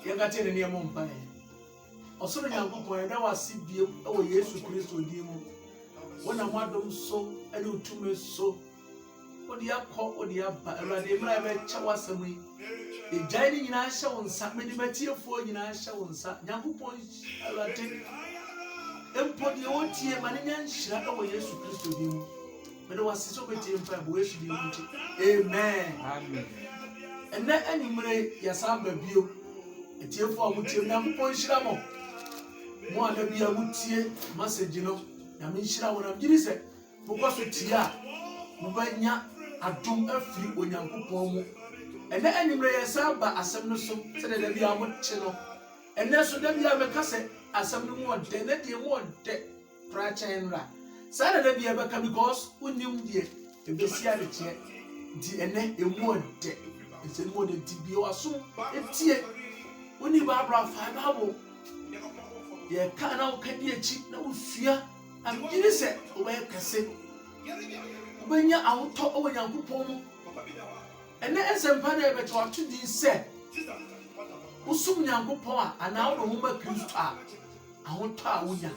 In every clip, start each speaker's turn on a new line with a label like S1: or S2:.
S1: Yagate ne mo mpa e. Osoro Nyankopon da wase biem e wo Yesu Kristo di mu. Wona mwadom so ene utume so. Odi akọ odi aba Awurade mra be cha wasam yi. Ejai ni nyina hye wo nsa medi betiefo nyina hye wo nsa. Nyankopon Awurade empo de otie ma ne nyanhira e wo Yesu Kristo di mu. Mede wase so betie mpa bo Yesu di mu. Amen.
S2: Amen.
S1: Ene animre yasamba bio. Etiefo a mutie Nyankopon hira mo. Mo ana bia mutie message no na me hira wona giri se mokwaso tia mubanya adom afiri Onyankopon mu. Ene animre yasamba asem no so se de bia mo che no. Ene so de bia me kase asem no mo de na de mo de prachen ra. Sa de bia be ka because unim de ebesia de che di ene emu de ese mo de di bia waso etie oni babra fa babo ye kana o kadi echi na usua amgiri se o be kase obenya awuto o Nyankopon mu ene esempa na ebe to atudi se usum Nyankopon a ana wo homa Kristo a awuto a wunya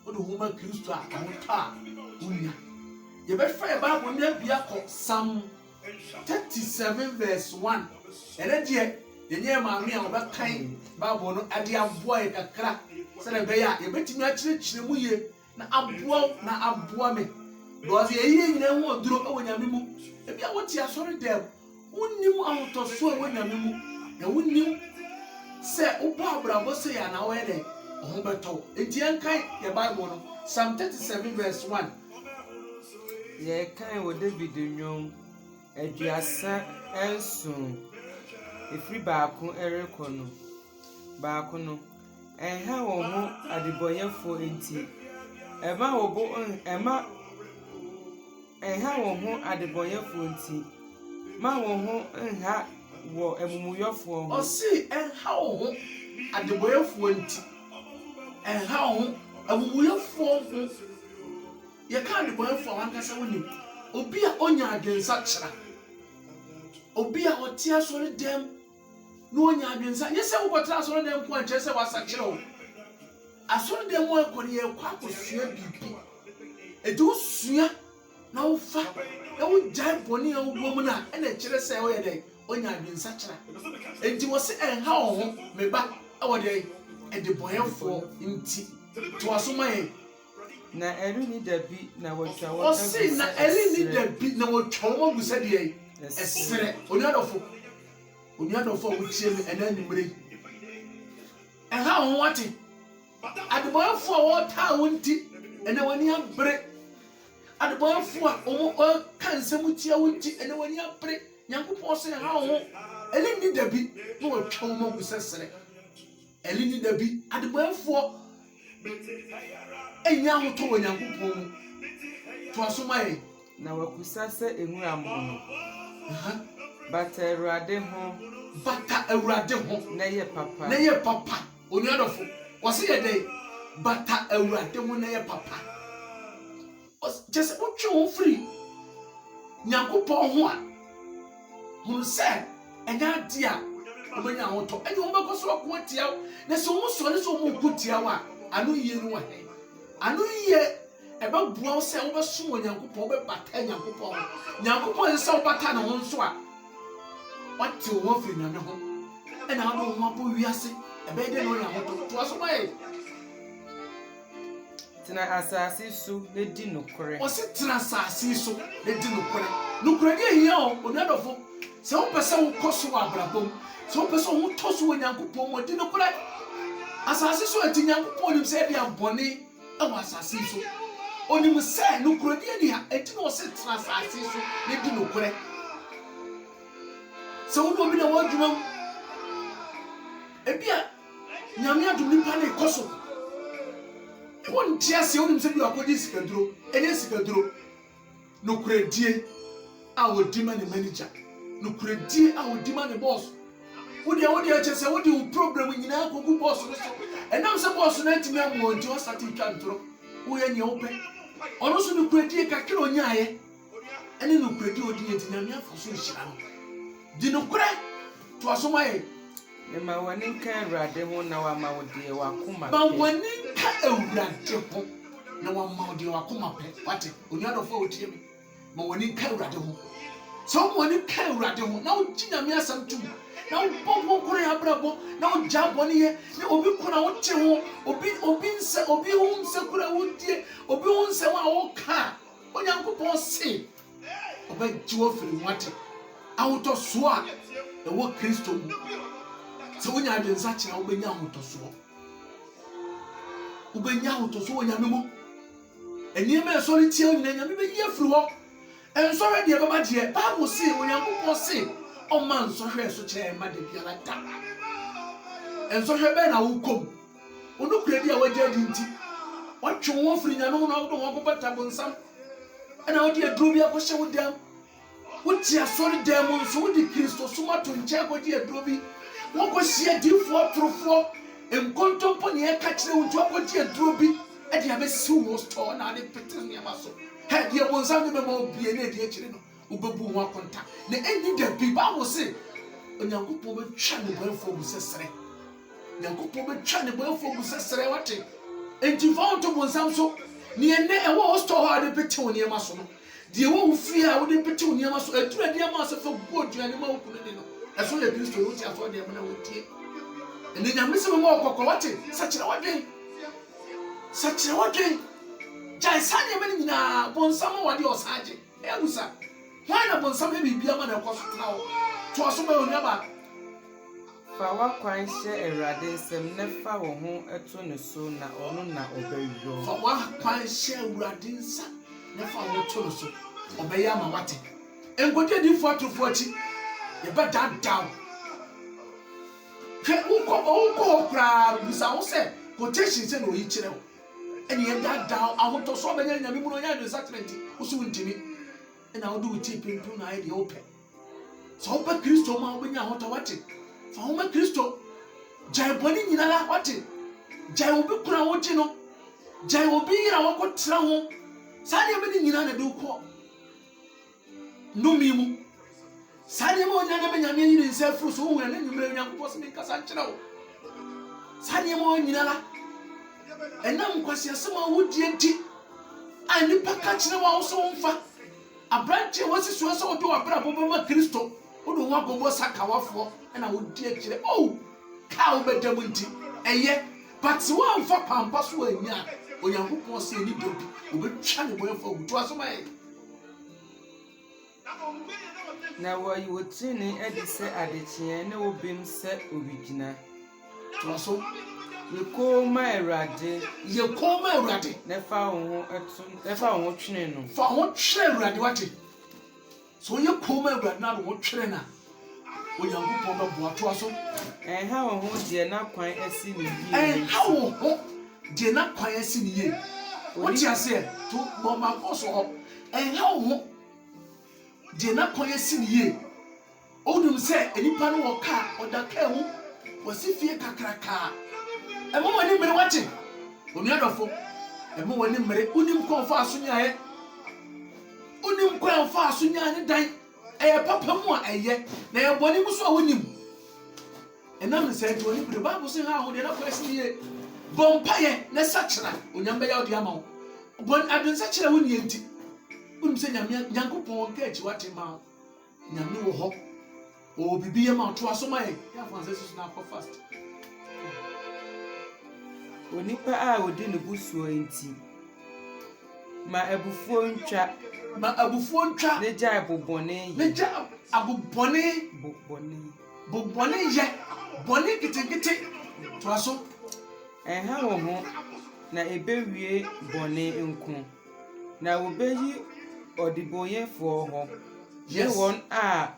S1: wo homa Kristo a awuto a wunya ye be fa Bible na bia ko Psalm 37 verse 1 ene die yenye maami a obekan Bible no ade aboa e kakra se na be ya ye betimi a kirechire mu ye na aboa me because ye nyina hu oduro e wonyame mu e bia woti asori dem wonnim ahotoso e wonyame mu na wonnim se obo abrabo se ya na wo ye de ho beto enti enkan ye Bible no Psalm 37 verse 1
S2: ye kan wo David nwom aduasa ensun efri baako ereko no baako no enha wo ho adeboyefo enti ema wo bo ema enha wo ho adeboyefo enti ma wo ho enha wo emumuyofo ho
S1: osi enha wo ho adeboyefo enti enha wo ho emumuyofo ho ye kan adeboyefo wankasa wonim obi a onya adwensa kyera obi a otia sori dem no onya adwensa nyese wo kotra sori dem ko anche se wasa kyera o asori dem wo ekori ye kwa kosua bibi edu sua na wo fa na wo jai boni a wo bom na e na kyere se wo ye dey onya adwensa kyera enti wo se enha wo ho meba e wo dey e de boyefo nti to asoma ye
S2: na eri ni dabi na wotwa wo
S1: osi na eri ni dabi na wotwa wo gusa de esere oniadofo wo tie me ena nimre enha ho wate adeboyefo wo taa wonti ena wani abre adeboyefo a o kansem tia wonti ena wani abre Nyankopon se enha ho eri ni dabi na wotwa wo gusa sere eri ni dabi adeboyefo enya ho to Nyankopon mu to asoma ye
S2: na wakusa se enwura mo bata Awurade ho na ye papa oniadofo wose ye dey bata Awurade ho na ye papa just otwe ho free Nyankopon ho a hu se enya de a obenya ho to enye ho bekoso ko tia na se ho so ne so mo ko tia wa anu ye no wa anu ye eba bua se wo beso Nyankopon be bata Nyankopon se wo bata na ho nso a wati wo firi na ne ho ena ado ho apo wiase ebe de no ya ho to aso mai tena asase so ne di nokore
S1: o se tena asase so ne di nokore de hia o onadofo se wo pese wo koso abrabom se wo pese wo toso wo Nyankopon mo di nokore asase so ati Nyankopon nim se de ambone e wo asase so onim se nokore de ni ha eti no se tena asase so ne di nokore so wo bi na wo dwuma ebia nyame adum nipa na ekoso won tia se wonim se bi akodi sikaduro ene sikaduro no kuredie a wodi ma ne manager no kuredie a wodi ma ne boss wodi ache se wodi un problem nyina akogu boss no so enam se boss na ntimi amu onti o start twantro wo ye nye ope ono so no kuredie kakira onyaye ene no kuredie odi enti nyame afoso nhira no di no kure to asoma ye
S3: ma wani nka Awurade ho na wa ma wo de wa koma
S1: ma wani nka Awurade ho na wa ma wo de wa koma pe wate onuadofo otie mi ma wani nka Awurade ho so wani nka Awurade ho na wo ginyame asam tum na wo bɔ koro ya brabo na wo gya bɔne ye na obi kona wo te ho obi nse obi ho nse kora wo die obi ho nse wa wo ka onyankopɔn se oba jiwo firi wate awuto so a ewo Kristo mu se wonya adensa kyerɛ wobɛnya awuto so onyame mu eniema esori tie nyina nyame be yie firi hɔ ensɔre de baba de Bible se onyankopɔn se ɔma nsɔhwɛ so kyerɛ ma de biara da ensɔhwɛ bɛ na wokom ono kura bi a wagya di nti watwe wo firi nyame ho na wo bata bonsam ɛna wo de aduro bi akɔhyɛ wo dam wote asɔre dam nso wo de Kristo soma to nkyɛ kɔgye aduro bi wo kɔhyia difoɔ torofoɔ enkontompo ne ɛka kyerɛ wo nto akɔgye aduro bi ɛde abɛsiw wo store na ade pete nneɛma so he de bonsam ne bɛma obie ne de akyire no wobɛbu ho akonta na ɛni da bi Bible se onyankopɔn bɛtwa ne bɔnfo bu sesere nyankopɔn bɛtwa ne bɔnfo bu sesere wate enti fa to bonsam so ne ene ɛwɔ store hɔ ade pete wo nneɛma so no de wo fie a wo de pete wo nneɛma so adura nneɛma so fa gu oduane ma wo kunu ne no ɛso yɛ Kristo wo ti afɔ de ɛmo na wo tie ene nyame se mo ɔkɔkɔ wate sakyerɛ wadwen jai sane mani nyina bonsam wade ɔsaagye ɛwusa why na bonsam e bibia ma na ɛkɔ so na wo to aso ba onua ba
S3: fa wa kwan hyɛ Awurade nsɛm na fa wo ho ɛto ne so na ɔno na ɔbɛwio
S1: fa wa kwan hyɛ Awurade nsa na fa wo to ne so ɔbɛyɛ ama wate enkodi di foatofo akyi ye ba down hwɛ wo kra bisa wo sɛ quotation sɛ no yi kyerɛ wo ɛne ye down ahoto so ɔbɛnya nyame mu no nya de sacrament wo so ntimi ɛna wo do wo ti pintu na ayɛ de open so wo ba Kristo ma wo bɛnya ahoto wate fa wo ma Kristo jai bɔne nyina la wate jai obi kura wo gye no jai obi yira wo ko tra ho saa de mani nyina na de ko nomi mu saa de mo nyana bɛnya me yiri nsa furu so wo na nyimre nyankopɔ se me kasa kyerɛ wo saa de mo nyina la ɛnam kwasi asɛm a wo die nti a nipa ka kyerɛ wo so mfa abranche wasi so so do abra bobo ma Kristo wo do wa bobo saka wafo ɛna wo die kyerɛ ka wo bedam nti ɛyɛ but wo amfa pampa so anya onyankopɔn se ni dobi wo betwa ne boyefo gutu asoma ɛ
S3: na wo yi wotini edi sɛ adekye na wo bem sɛ obigina
S1: to so
S3: ye ko ma Awurade
S1: ne
S3: fa wo ho twene no
S1: fa ho twere Awurade wate so ye ko ma Awurade na wo twere na onyankopɔn bɛboa to so
S3: ɛha wo ho de na kwan asi ne yie
S1: ɛha wo ho de na kwan asi ne yie wote ase to bo ma koso ho ɛha wo ho de na kwan asi ne yie odum sɛ enipa no wɔ ka oda ka hu wasi fie kakraka ɛmo wani mmere wate onuadɔfo ɛmo wani mmere unim kɔ fa aso nyae unim kɔ fa aso nyae ne dan ɛyɛ papa mu a ɛyɛ na ɛyɛ bɔne mu so a wonim ɛnam ne sɛ nti wani mmere Bible se ha ho de na kɔ asi ye bompaye na sakyera onyam bɛyɛ odi ama wo bon adwen sakyera woni enti unim sɛ nyankopɔn ka akyi wate ma nyame wo hɔ o bibi ye ma to aso ma ye ya fa sɛ so na kɔ fast
S3: onipa a odi ne busuo enti ma abufuo ntwa ne gya abobone ye bɔne kitikiti to aso ɛha wo ho na ebewie bɔne nko na wobeyi ɔdebɔnyɛfoɔ hɔ
S1: yes
S3: wɔn a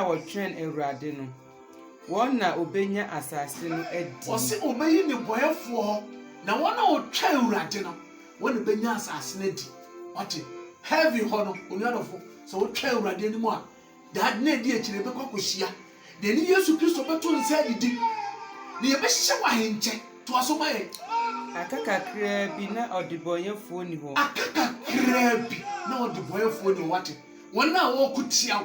S3: wɔtwɛn Awurade no wɔn na obenya asase no adi
S1: ɔse obeyi ne bɔyɛfoɔ na wɔn a wɔtwa Awurade no wɔn na benya asase no adi ɔte heavy hɔ no onuadɔfo sɛ wɔtwa Awurade anim a dad na edi akyire bɛkɔ akɔhyia de ni Yesu Kristo bɛto nsa adidi ne yɛbɛhyɛ wɔ ahenkyɛ to aso ma yɛ
S3: akakakra bi na ɔdebɔnyɛfoɔ ni hɔ
S1: wate wɔn a wɔkɔ tia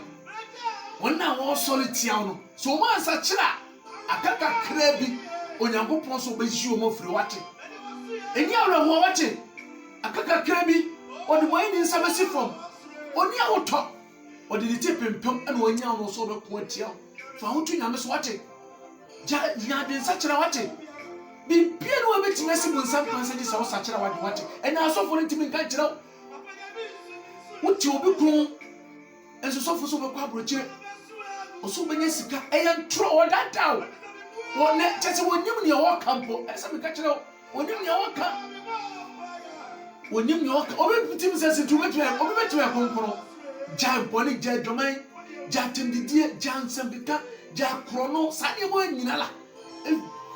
S1: wɔn a wɔsɔre tia no so wɔn ansa kyerɛ
S2: akaka krebi onyankopon so beji o mo firi wate eni awreho wate akaka krebi odi mo ni nsabesi from oni awoto odi di tipempem na onya no so be ko atia fa hotu nyame so wate ja de nsa kira wate bi bia no obetimi asi mu nsa pansa di sa wo sa kira wate ena asofo no ntimi nka kira wuti obi kun enso sofo so be kwa brochire oso benye sika eyan tro odadaw wonne chese wonyim ne wo kampo esa me ka kira wonyim ne wo ka wonyim ne wo ka obi bitim se se tumetwe obi betwe konkono ja boni ja dwomai ja tendidie ja nsambika ja krono sane mo nyina la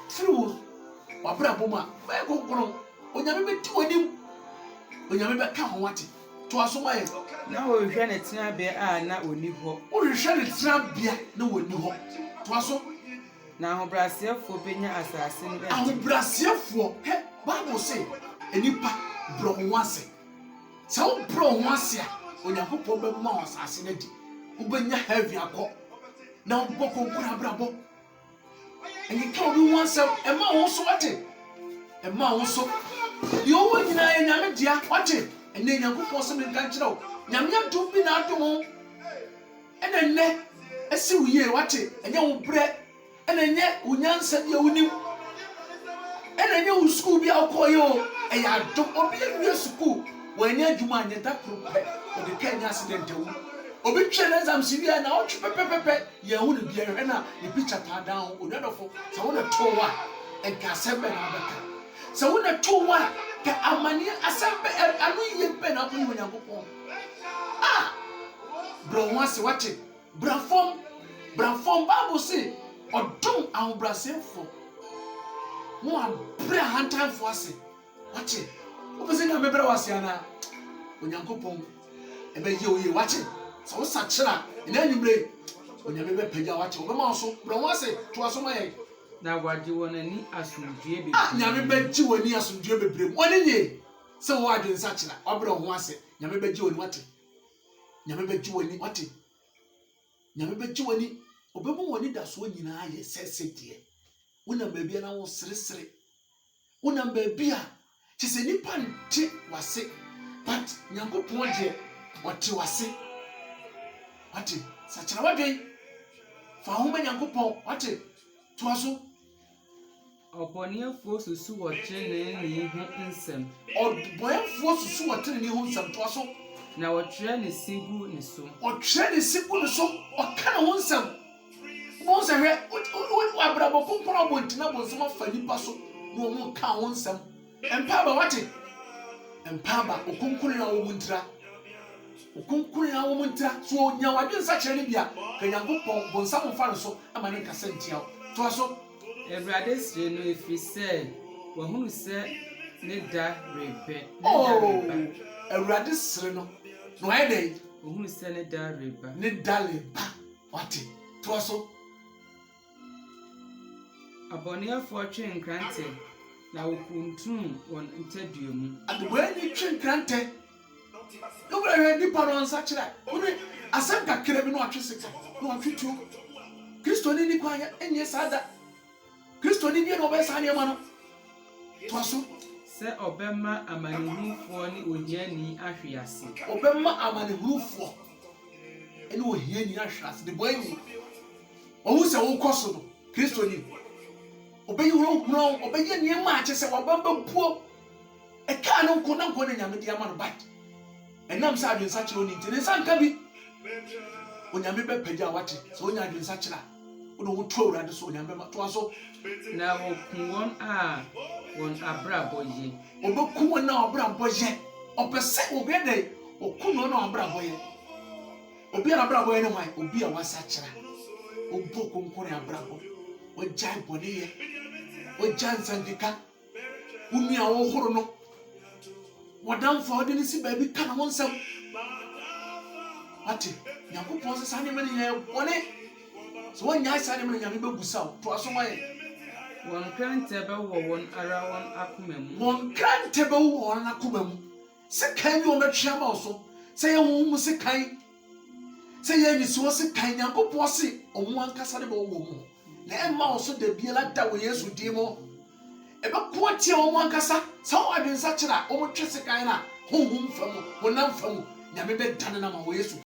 S2: firu wabra boma ba konkono onyame beti wonim onyame be ka ho wate to asoma ye
S3: na wo hwe ne tena be a na oni ho
S2: wo hwe ne tena bia na woni ho to aso
S3: na ahobrasiefo benya asase no
S2: ahobrasiefo he bible say enipa bro wase so bro wase a onyankopon be ma asase na di ubenya heavy akọ na uboko nkura brabo enyi ka obi wase e ma wo so wate e ma wo so yo wo nyina ye nyame dia wate ene nyankopon se me kan kire nyame adom bi na adom ene ne esi wiye wate enye wo bre ene nye unyansa bi awunim ene nye wo school bi akoyo e ya adom obi ewie school wanya adwuma anye da prope o de kanya accident wu obi twe na exam sibia na o twe pepepe ye hu ne bia hwe na e picture ta down o dadofo so wo na towa e ka sembe na beka so wo na towa ka amani asembe anu ye pe na ko nyankopon bro wase wate brafom bible say odom ahobrasefo mo abra hantanfo ase wate obese na mebra wase ana onyankopon ebe ye oye wate so sakira ina nyumre onyame be pagya wate obema so bro wase to asoma ye
S3: na gwaji wonani asundue be
S2: nyame be ji woni asundue bebrem woni nye se wo adwen sakira obro ho ase nyame be ji woni wate nyame be ji woni wate nyame be ji woni obemu woni da so nyina ye sesede wona baabi na wo seresere wona baabi a chise nipa nte wase but nyankopon de wote wase wate sakira wadwen fa ho ma nyankopon wate to aso
S3: oboniefo susu wo kyene ne hu nsem
S2: oboyefo susu wo tene ne hu nsem to aso
S3: na wo twere ne sigu ne so okana hu nsem mo se hwe abrabo komporo bontina bonsem afa nipa so no mo ka hu nsem empaba wate empaba okonkuru na wo muntira so nya wadwen sa kyere ne bia ka nyankopon bonsam fa no so ama ne kasa ntia to aso Ebrade sire no efise wahunu se ne da rebe
S2: Ebrade sire no no aye dey
S3: wahunu se ne da reba
S2: wate to aso
S3: aboniefo twe nkrante na wokuntum won ntaduamu
S2: adwe ni twe nkrante no bra ni paron sa kire woni asem kakra bi no atwe sika no atwetu Kristo ni kwanya enye sada Kristo ni no be sa ne ma no to aso
S3: se obema amanihufo ni ohiani ahwease
S2: obema amanihufo eni ohiani ahwease de boy ni owu se wo koso no Kristo ni obeyi wo obeyi ni ma ache se wabamba buo e ka no nko na nyame dia ma no bat enam sa adwen sa kire oni nti ne sa nka bi onyame be pagya wate so onya adwen sa kire ono wo to awurade so onyame ma to aso
S3: na won a won abrabo ye
S2: obeku won na abrabo ye opese obi de okuno na abrabo ye obi na abrabo ye ne hwan obi a wasa kire oboko nkore abrabo ojai bone ye ojan sandika umi a wo horo no wadam fa odi ni si ba bi kana won sam ati nyankopon se sane mene ye bone so wonya sane mene nyame begusa to asoma ye
S3: won krante be wo won ara won akomam
S2: won krante be wo won akomam se kan bi o metwa ma so se ye wo mu se kan se ye ni so se kan nyankopon se omo ankasa de be wo mu na ɛmma wo so da biara da wɔ Yesu din mu ɛbɛko atia wɔn ankasa sɛ wɔn adwensa kyerɛ a wɔn twe sekan na honhom fa mu honam fa mu nyame bɛdane na ma wɔ Yesu